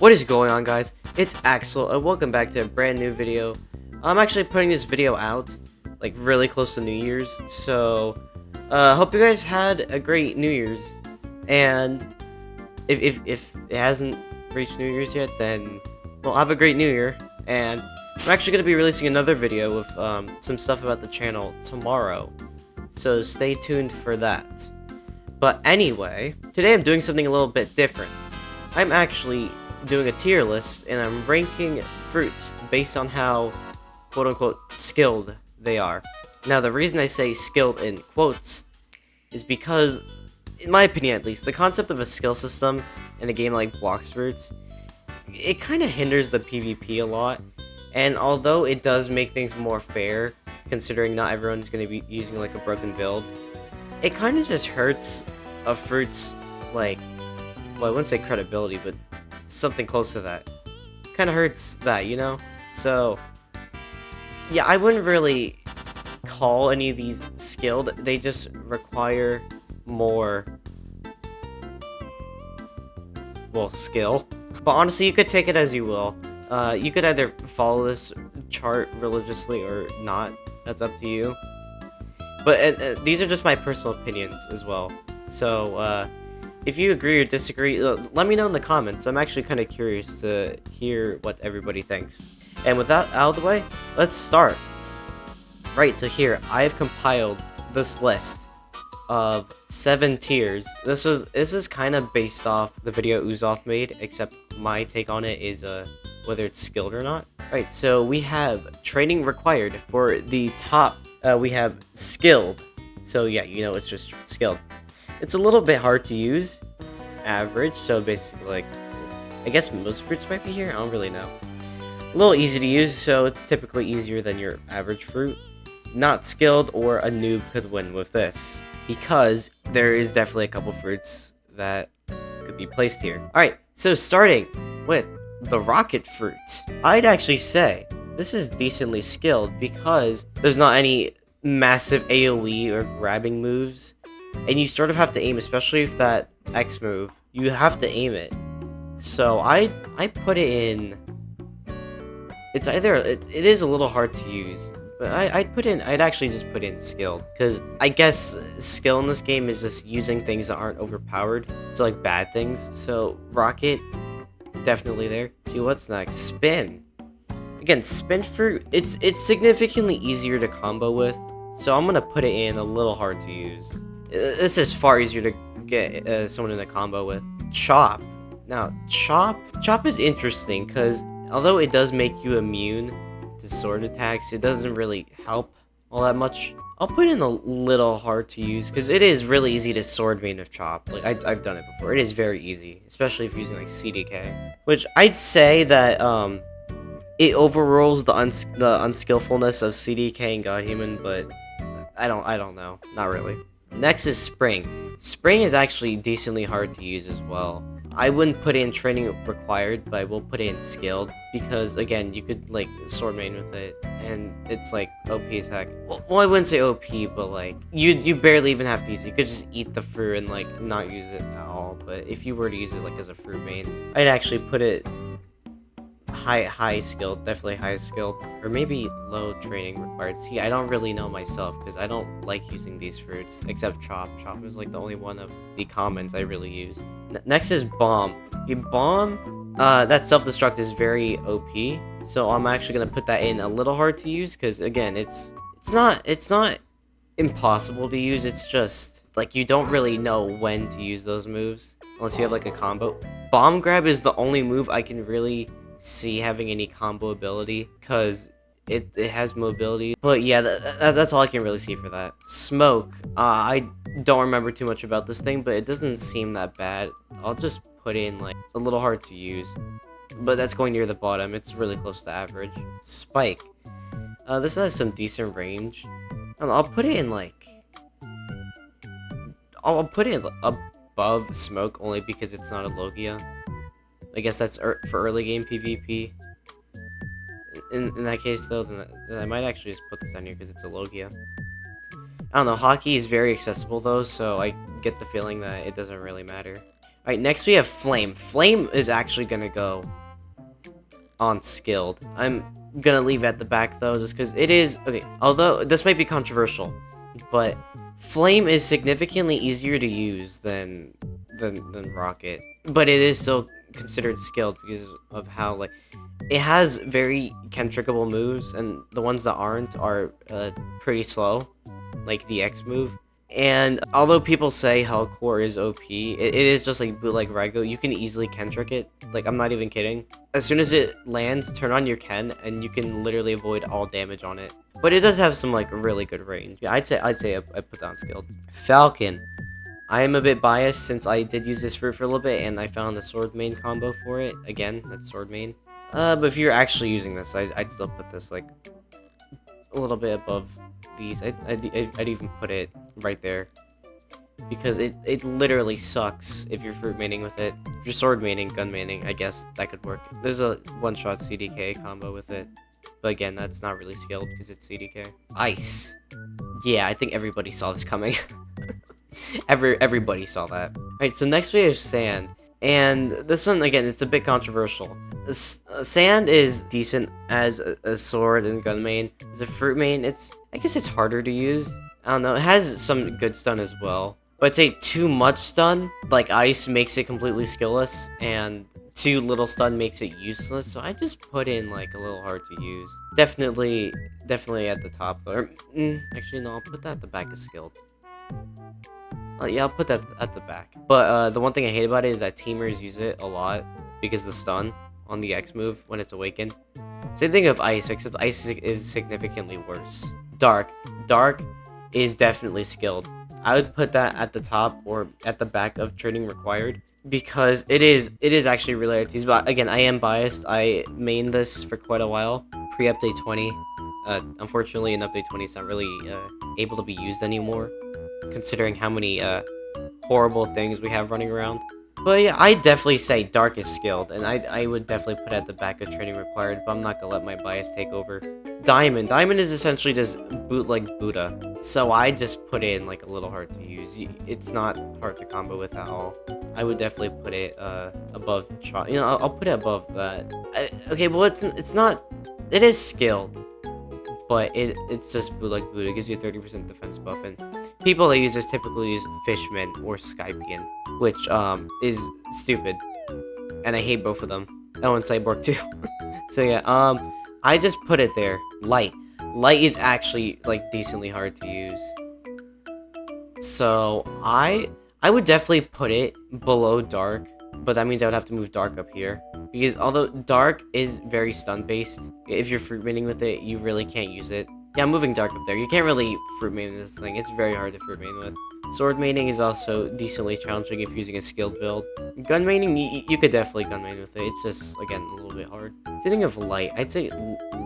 What is going on, guys? It's Axol and welcome back to a brand new video. I'm actually putting this video out like really close to New Year's, so hope you guys had a great New Year's. And if it hasn't reached New Year's yet, then well, have a great New Year. And I'm actually going to be releasing another video with some stuff about the channel tomorrow, so stay tuned for that. But anyway, today I'm doing something a little bit different. I'm actually doing a tier list, and I'm ranking fruits based on how quote-unquote skilled they are. Now, the reason I say skilled in quotes is because, in my opinion at least, the concept of a skill system in a game like Blox Fruits, it kind of hinders the PvP a lot. And although it does make things more fair, considering not everyone's going to be using like a broken build, it kind of just hurts a fruit's, like, well, I wouldn't say credibility, but something close to that. Kind of hurts that, you know? So, yeah, I wouldn't really call any of these skilled. They just require more, well, skill. But honestly, you could take it as you will. You could either follow this chart religiously or not. That's up to you. But these are just my personal opinions as well. So, if you agree or disagree, let me know in the comments. I'm actually kind of curious to hear what everybody thinks. And with that out of the way, let's start. Right, so here, I have compiled this list of 7 tiers. This is kind of based off the video Uzoth made, except my take on it is whether it's skilled or not. Right, so we have training required for the top. We have skilled. So yeah, you know, it's just skilled. It's a little bit hard to use. Average, so basically, like, I guess most fruits might be here. I don't really know. A little easy to use, so it's typically easier than your average fruit. Not skilled, or a noob could win with this, because there is definitely a couple fruits that could be placed here. Alright, so starting with the rocket fruit. I'd actually say this is decently skilled because there's not any massive AoE or grabbing moves. And you sort of have to aim, especially if that X move, you have to aim it. So I put it in. It's either it is a little hard to use, but I'd actually just put in skilled, because I guess skill in this game is just using things that aren't overpowered, so like bad things. So rocket, definitely there. See what's next. Spin. Again, spin fruit. It's significantly easier to combo with, so I'm gonna put it in a little hard to use. This is far easier to get someone in a combo with. Chop. Now, Chop is interesting because although it does make you immune to sword attacks, it doesn't really help all that much. I'll put in a little hard to use because it is really easy to sword main with Chop. Like, I've done it before. It is very easy, especially if you're using like CDK. Which I'd say that it overrules the unskillfulness of CDK and Godhuman, but I don't know. Not really. Next is Spring. Spring is actually decently hard to use as well. I wouldn't put in training required, but I will put in skilled, because again, you could like sword main with it, and it's like OP as heck. Well, I wouldn't say OP, but like you barely even have to use it. You could just eat the fruit and like not use it at all. But if you were to use it like as a fruit main, I'd actually put it high skilled, definitely high skilled, or maybe low training required. See, I don't really know myself because I don't like using these fruits, except Chop. Chop is like the only one of the commons I really use. Next is Bomb. Okay, Bomb, that self-destruct is very OP, so I'm actually gonna put that in a little hard to use because again, it's not impossible to use. It's just like you don't really know when to use those moves unless you have like a combo. Bomb Grab is the only move I can really see having any combo ability, because it has mobility. But yeah, that's all I can really see for that. Smoke. I don't remember too much about this thing, but it doesn't seem that bad. I'll just put in like a little hard to use, but that's going near the bottom. It's really close to average. Spike. This has some decent range. I don't know, I'll put it in like, I'll put it above Smoke only because it's not a Logia. I guess that's for early game PvP. In that case, though, then I might actually just put this down here because it's a Logia. I don't know, Hockey is very accessible, though, so I get the feeling that it doesn't really matter. Alright, next we have Flame. Flame is actually gonna go on skilled. I'm gonna leave it at the back though, just because it is okay. Although this might be controversial, but Flame is significantly easier to use than Rocket, but it is still considered skilled because of how like it has very Kentrickable moves, and the ones that aren't are pretty slow, like the X move. And although people say Hellcore is OP, it is just like bootleg Raigo. You can easily Kentrick it. Like, I'm not even kidding. As soon as it lands, turn on your Ken, and you can literally avoid all damage on it. But it does have some like really good range. Yeah, I'd say I put that on skilled. Falcon. I am a bit biased since I did use this fruit for a little bit, and I found the sword main combo for it. Again, that's sword main. But if you're actually using this, I'd still put this like a little bit above these. I'd even put it right there, because it literally sucks if you're fruit maining with it. If you're sword maining, gun maining, I guess that could work. There's a one-shot CDK combo with it, but again, that's not really skilled because it's CDK. Ice. Yeah, I think everybody saw this coming. Everybody saw that. Alright, so next we have Sand. And this one, again, it's a bit controversial. Sand is decent as a sword and gun main. As a fruit main, I guess it's harder to use. I don't know, it has some good stun as well. But I'd say too much stun, like Ice, makes it completely skillless, and too little stun makes it useless. So I just put in like a little hard to use. Definitely at the top though. Actually, no, I'll put that at the back as skilled. Yeah, I'll put that at the back. But the one thing I hate about it is that teamers use it a lot because the stun on the X move when it's awakened. Same thing of Ice, except Ice is significantly worse. Dark is definitely skilled. I would put that at the top or at the back of training required, because it is actually really hard to use. But again, I am biased. I mained this for quite a while pre-update 20. Unfortunately, in update 20, it's not really able to be used anymore, considering how many horrible things we have running around. But yeah, I definitely say Dark is skilled, and I would definitely put it at the back of training required, but I'm not gonna let my bias take over. Diamond is essentially just bootleg Buddha, so I just put in like a little hard to use. It's not hard to combo with at all. I would definitely put it above Chop. You know, I'll put it above that. Okay, well it's not. It is skilled, but it's just bootleg Buddha. It gives you a 30% defense buff, and people that use this typically use Fishman or Skypian, which is stupid, and I hate both of them. Oh, and Cyborg too. So yeah, I just put it there. Light is actually like decently hard to use, so I would definitely put it below Dark, but that means I would have to move Dark up here, because although Dark is very stun based, if you're fruit maining with it, you really can't use it. Yeah, I'm moving Dark up there. You can't really fruit main this thing. It's very hard to fruit main with. Sword maining is also decently challenging if using a skilled build. Gun maining, you could definitely gun main with it. It's just, again, a little bit hard. Same thing of Light. I'd say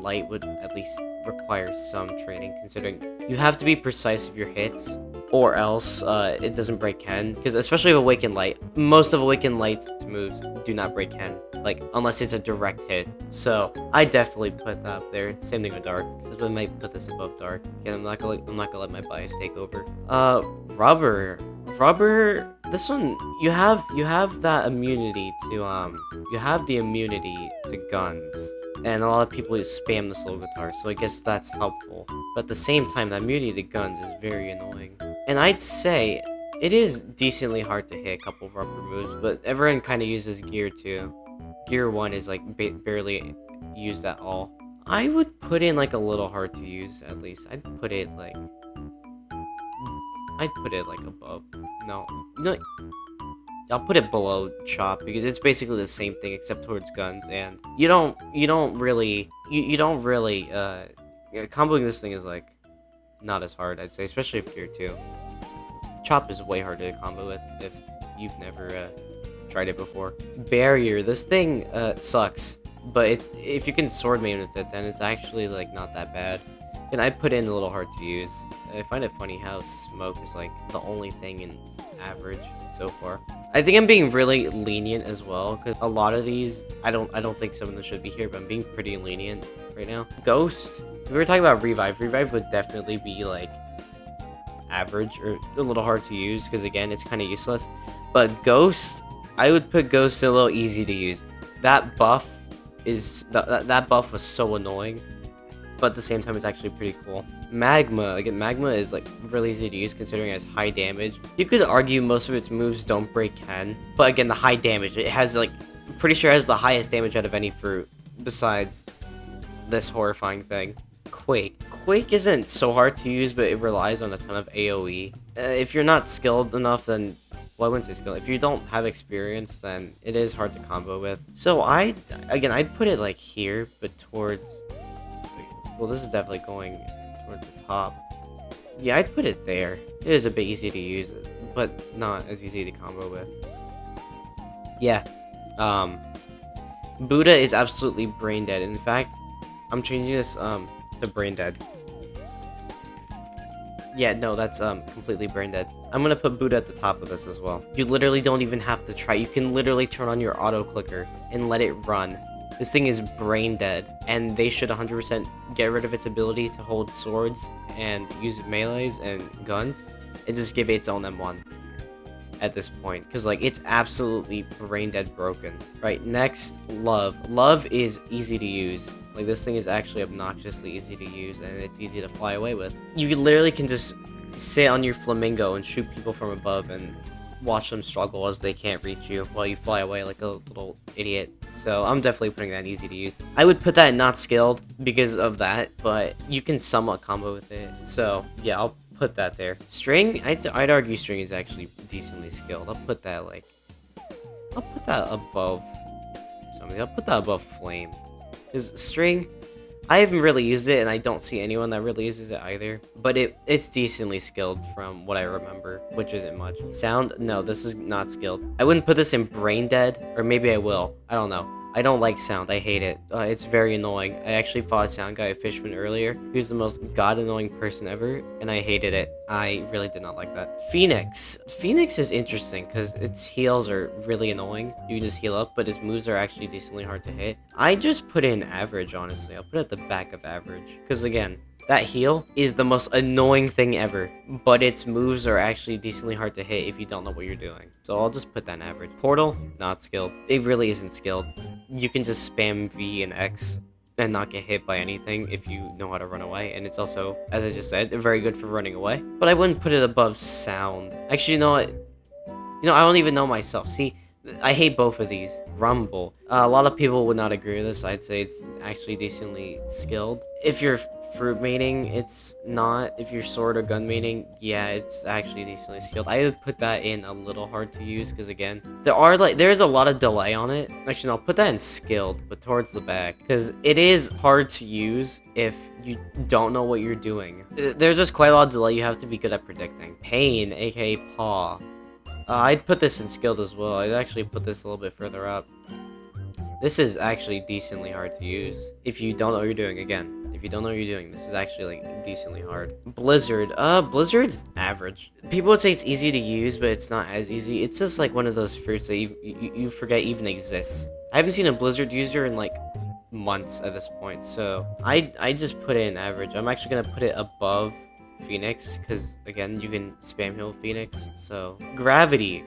Light would at least require some training, considering you have to be precise with your hits, or else it doesn't break Ken. Because especially with Awakened Light, most of Awakened Light's moves do not break Ken, like unless it's a direct hit. So I definitely put that up there. Same thing with Dark. I might put this above Dark. Again, I'm not gonna let my bias take over. Rubber. This one, you have that immunity to you have the immunity to guns, and a lot of people spam the slow guitar, so I guess that's helpful. But at the same time, that immunity to guns is very annoying. And I'd say it is decently hard to hit a couple of rubber moves, but everyone kind of uses gear too. Gear 1 is like barely used at all. I would put in like a little hard to use at least. I'd put it like above. No, I'll put it below Chop, because it's basically the same thing except towards guns, and you don't really comboing this thing is like not as hard, I'd say, especially if Gear 2. Chop is way harder to combo with if you've never tried it before. Barrier, this thing sucks, but if you can sword main with it, then it's actually like not that bad. And I put in a little hard to use. I find it funny how smoke is like the only thing in average so far. I think I'm being really lenient as well, because a lot of these, I don't think some of them should be here, but I'm being pretty lenient right now. Ghost, if we were talking about Revive would definitely be like average or a little hard to use, because again, it's kind of useless. But Ghost I would put Ghost a little easy to use. That buff is that buff was so annoying, but at the same time it's actually pretty cool. Magma, again, Magma is like really easy to use considering it has high damage. You could argue most of its moves don't break Ken, but again, the high damage, it has like, I'm pretty sure it has the highest damage out of any fruit besides this horrifying thing. Quake. Quake isn't so hard to use, but it relies on a ton of AoE. If you're not skilled enough, then, well, I wouldn't say skilled. If you don't have experience, then it is hard to combo with. So I'd put it like here, but towards, well, this is definitely going towards the top. Yeah, I'd put it there. It is a bit easy to use, but not as easy to combo with. Yeah. Buddha is absolutely brain dead. In fact, I'm changing this to brain dead. Yeah, no, that's completely brain dead. I'm gonna put Buddha at the top of this as well. You literally don't even have to try. You can literally turn on your auto clicker and let it run. This thing is brain dead, and they should 100% get rid of its ability to hold swords and use melees and guns, and just give it its own M1 at this point, because like it's absolutely brain dead broken. Right, next, Love. Love is easy to use. Like, this thing is actually obnoxiously easy to use, and it's easy to fly away with. You literally can just sit on your flamingo and shoot people from above and watch them struggle as they can't reach you while you fly away like a little idiot. So I'm definitely putting that in easy to use. I would put that in not skilled because of that, but you can somewhat combo with it. So yeah, I'll put that there. String, I'd argue String is actually decently skilled. I'll put that above something. I'll put that above Flame. Because String, I haven't really used it, and I don't see anyone that really uses it either. But it's decently skilled from what I remember, which isn't much. Sound, no, this is not skilled. I wouldn't put this in Brain Dead, or maybe I will. I don't know. I don't like sound. I hate it. It's very annoying. I actually fought a sound guy at Fishman earlier. He was the most god-annoying person ever, and I hated it. I really did not like that. Phoenix. Phoenix is interesting because its heals are really annoying. You can just heal up, but his moves are actually decently hard to hit. I just put in average, honestly. I'll put it at the back of average. Because again, that heal is the most annoying thing ever, but its moves are actually decently hard to hit if you don't know what you're doing. So I'll just put that in average. Portal, not skilled. It really isn't skilled. You can just spam V and X and not get hit by anything if you know how to run away. And it's also, as I just said, very good for running away. But I wouldn't put it above sound. Actually, you know what? I don't even know myself. See, I hate both of these. Rumble. A lot of people would not agree with this. I'd say it's actually decently skilled. If you're fruit maining, it's not. If you're sword or gun maining, yeah, it's actually decently skilled. I would put that in a little hard to use because again, there's a lot of delay on it. Actually, no, I'll put that in skilled, but towards the back because it is hard to use if you don't know what you're doing. There's just quite a lot of delay. You have to be good at predicting. Pain, aka paw. I'd put this in skilled as well. I'd actually put this a little bit further up. This is actually decently hard to use if you don't know what you're doing. Again, if you don't know what you're doing, this is actually like decently hard. Blizzard. Blizzard's average. People would say it's easy to use, but it's not as easy. It's just like one of those fruits that you forget even exists. I haven't seen a Blizzard user in like months at this point, so I just put it in average. I'm actually gonna put it above Phoenix because again, you can spam heal Phoenix. So Gravity,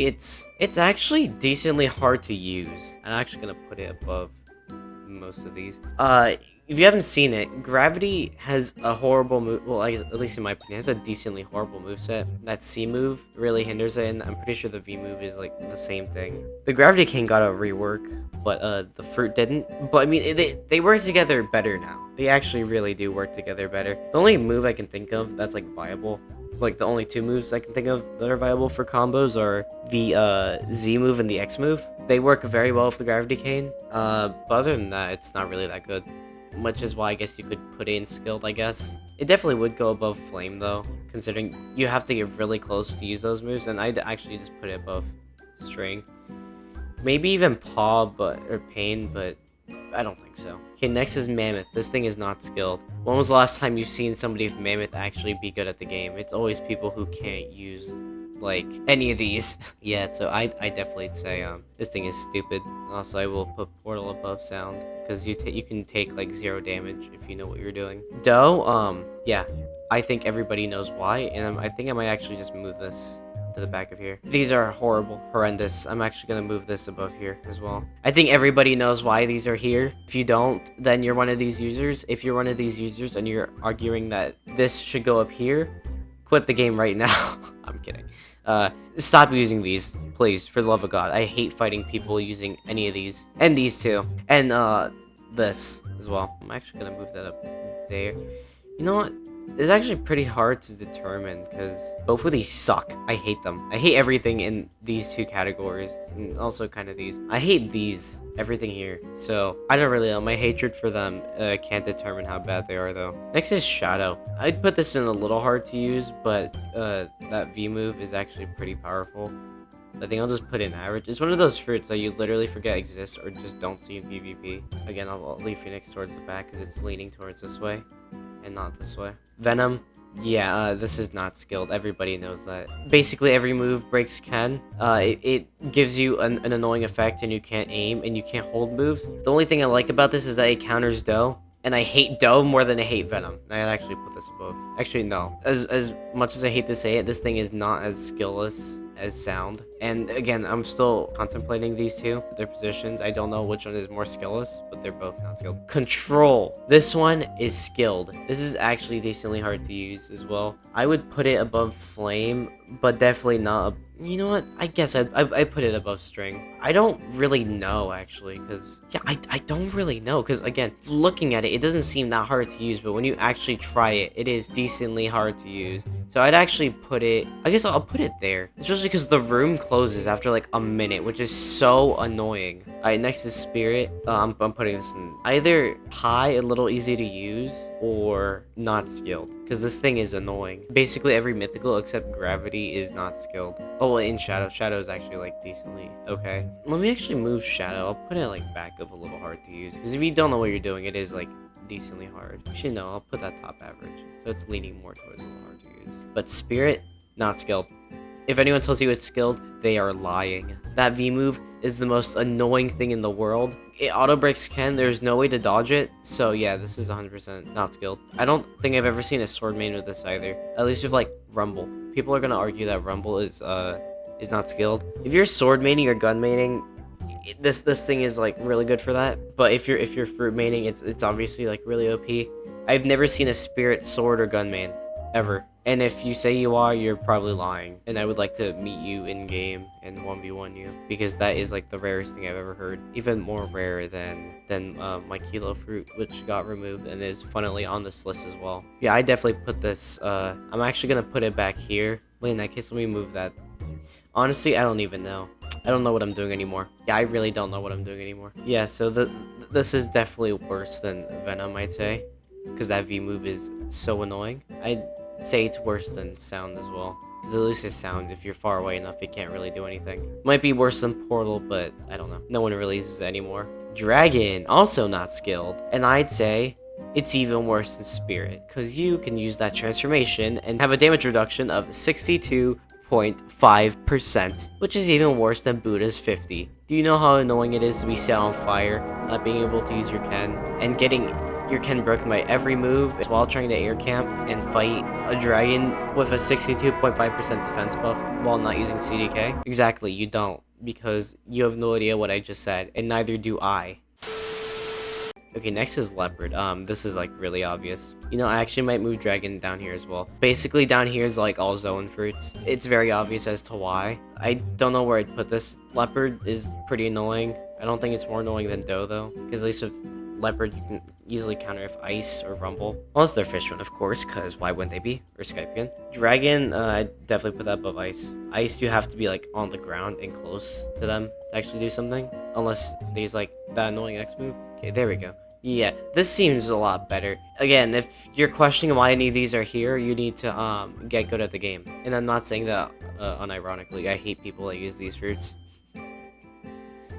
it's actually decently hard to use. I'm actually gonna put it above most of these. If you haven't seen it, Gravity has a horrible move. Well, at least in my opinion, it has a decently horrible moveset. That C move really hinders it, and I'm pretty sure the V move is like the same thing. The Gravity King got a rework, but the fruit didn't. But I mean, they work together better now. They actually really do work together better. The only move I can think of that's like viable, like the only two moves I can think of that are viable for combos are the Z move and the X move. They work very well with the Gravity Cane. But other than that, it's not really that good. Which is why I guess you could put it in skilled, I guess. It definitely would go above Flame, though, considering you have to get really close to use those moves, and I'd actually just put it above String. Maybe even Paw, or Pain, but I don't think so. Okay, next is Mammoth. This thing is not skilled. When was the last time you've seen somebody with Mammoth actually be good at the game? It's always people who can't use like any of these. Yeah, so I definitely say this thing is stupid. Also, I will put Portal above Sound because you can take like 0 damage if you know what you're doing. Doe, yeah, I think everybody knows why, and I think I might actually just move this to the back of here. These are horrible, horrendous. I'm actually gonna move this above here as well. I think everybody knows why these are here. If you don't, then you're one of these users. If you're one of these users and you're arguing that this should go up here, quit the game right now. I'm kidding. Stop using these, please, for the love of God. I hate fighting people using any of these. And these too. And, this as well. I'm actually gonna move that up there. You know what? It's actually pretty hard to determine because both of these suck. I hate them. I hate everything in these two categories and also kind of these. I hate these, everything here. So I don't really know. My hatred for them can't determine how bad they are though. Next is Shadow. I'd put this in a little hard to use, but that V move is actually pretty powerful. I think I'll just put in average. It's one of those fruits that you literally forget exist or just don't see in PvP. Again, I'll leave Phoenix towards the back because it's leaning towards this way and not this way. Venom, yeah, this is not skilled. Everybody knows that. Basically, every move breaks Ken. It gives you an annoying effect and you can't aim and you can't hold moves. The only thing I like about this is that it counters Doe. And I hate Doe more than I hate Venom. I'd actually put this above. Actually, no. As much as I hate to say it, this thing is not as skillless as Sound. And again, I'm still contemplating these two, their positions. I don't know which one is more skillless, but they're both not skilled. Control. This one is skilled. This is actually decently hard to use as well. I would put it above Flame, but definitely not. You know what? I guess I put it above String. I don't really know, actually, because... Yeah, I don't really know, because, again, looking at it, it doesn't seem that hard to use, but when you actually try it, it is decently hard to use. So I'd actually put it... I guess I'll put it there. Especially because the room closes after, like, a minute, which is so annoying. Alright, next is Spirit. I'm putting this in either high, a little easy to use, or not skilled. Because this thing is annoying. Basically, every mythical except Gravity is not skilled. Oh, well, in Shadow. Shadow is actually, like, decently okay. Let me actually move Shadow. I'll put it, like, back of a little hard to use. Because if you don't know what you're doing, it is, like, decently hard. Actually, no. I'll put that top average. So it's leaning more towards a little hard to use. But Spirit, not skilled. If anyone tells you it's skilled, they are lying. That V move is the most annoying thing in the world. It auto breaks Ken, there's no way to dodge it, so yeah, this is 100% not skilled. I don't think I've ever seen a sword main with this either. At least with like Rumble. People are gonna argue that Rumble is not skilled. If you're sword maining or gun maining, this thing is like really good for that. But if you're fruit maining, it's obviously like really OP. I've never seen a Spirit sword or gun main ever. And if you say you are, you're probably lying. And I would like to meet you in game and 1v1 you, because that is like the rarest thing I've ever heard. Even more rare than my Kilo fruit, which got removed and is funnily on this list as well. Yeah, I definitely put this. I'm actually gonna put it back here. Wait, in that case, let me move that. Honestly, I don't even know. I don't know what I'm doing anymore. Yeah, I really don't know what I'm doing anymore. Yeah, so this is definitely worse than Venom, I'd say, because that V move is so annoying. I'd say it's worse than Sound as well, because at least it's Sound, if you're far away enough, it can't really do anything. Might be worse than Portal, but I don't know. No one really uses it anymore. Dragon, also not skilled, and I'd say it's even worse than Spirit, because you can use that transformation and have a damage reduction of 62.5%, which is even worse than Buddha's 50. Do you know how annoying it is to be set on fire, not being able to use your Ken, and getting your Ken broken by every move while trying to air camp and fight a dragon with a 62.5% defense buff while not using CDK? Exactly, you don't, because you have no idea what I just said, and neither do I. Okay, next is Leopard. This is like really obvious. You know, I actually might move Dragon down here as well. Basically, down here is like all zone fruits. It's very obvious as to why. I don't know where I'd put this. Leopard is pretty annoying. I don't think it's more annoying than Doe though, because at least with Leopard you can easily counter if Ice or Rumble. Unless they're Fish one, of course, because why wouldn't they be? Or Skypian. Dragon, I'd definitely put that above Ice. Ice, you have to be like on the ground and close to them to actually do something. Unless there's like that annoying X move. Okay, there we go. Yeah, this seems a lot better. Again, if you're questioning why any of these are here, you need to get good at the game. And I'm not saying that unironically. I hate people that use these fruits.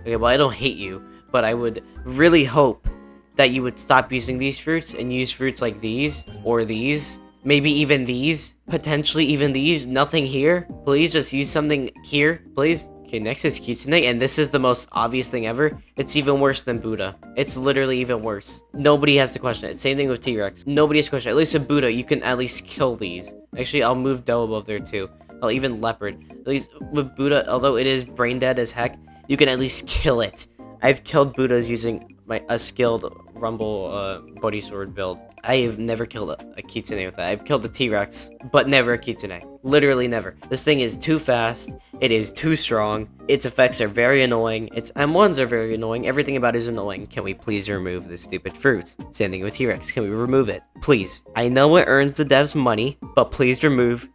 Okay, well, I don't hate you, but I would really hope that you would stop using these fruits and use fruits like these, or these, maybe even these, potentially even these. Nothing here. Please just use something here, please. Okay, next is Kitsune, and this is the most obvious thing ever. It's even worse than Buddha. It's literally even worse. Nobody has to question it. Same thing with T-Rex. Nobody has to question it. At least with Buddha, you can at least kill these. Actually, I'll move Doe above there too. Hell, even leopard. At least with Buddha, although it is brain dead as heck, you can at least kill it. I've killed Buddhas using a skilled rumble body sword build. I have never killed a kitsune with that. I've killed a T-Rex, but never a kitsune. Literally never. This thing is too fast. It is too strong. Its effects are very annoying. Its M1s are very annoying. Everything about it is annoying. Can we please remove this stupid fruit? Same thing with T-Rex. Can we remove it? Please. I know it earns the devs money, but please remove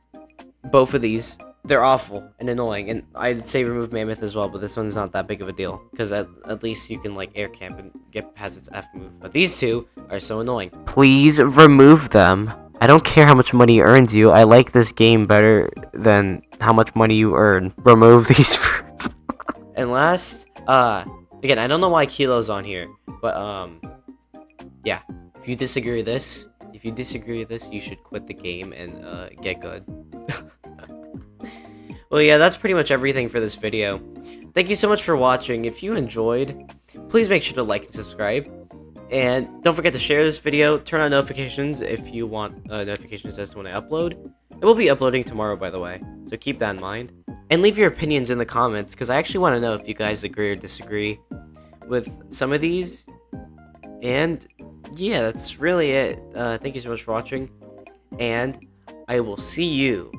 both of these. They're awful and annoying, and I'd say remove Mammoth as well, but this one's not that big of a deal, because at least you can, like, air camp and get past its F move. But these two are so annoying. Please remove them. I don't care how much money it earns you. I like this game better than how much money you earn. Remove these fruits. And last, again, I don't know why Kilo's on here, but, yeah. If you disagree with this, you should quit the game and, get good. Well, yeah, that's pretty much everything for this video. Thank you so much for watching. If you enjoyed, please make sure to like and subscribe. And don't forget to share this video. Turn on notifications if you want notifications as to when I upload. It will be uploading tomorrow, by the way, so keep that in mind. And leave your opinions in the comments, because I actually want to know if you guys agree or disagree with some of these. And yeah, that's really it. Thank you so much for watching, and I will see you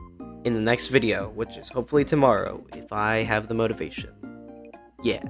in the next video, which is hopefully tomorrow, if I have the motivation. Yeah.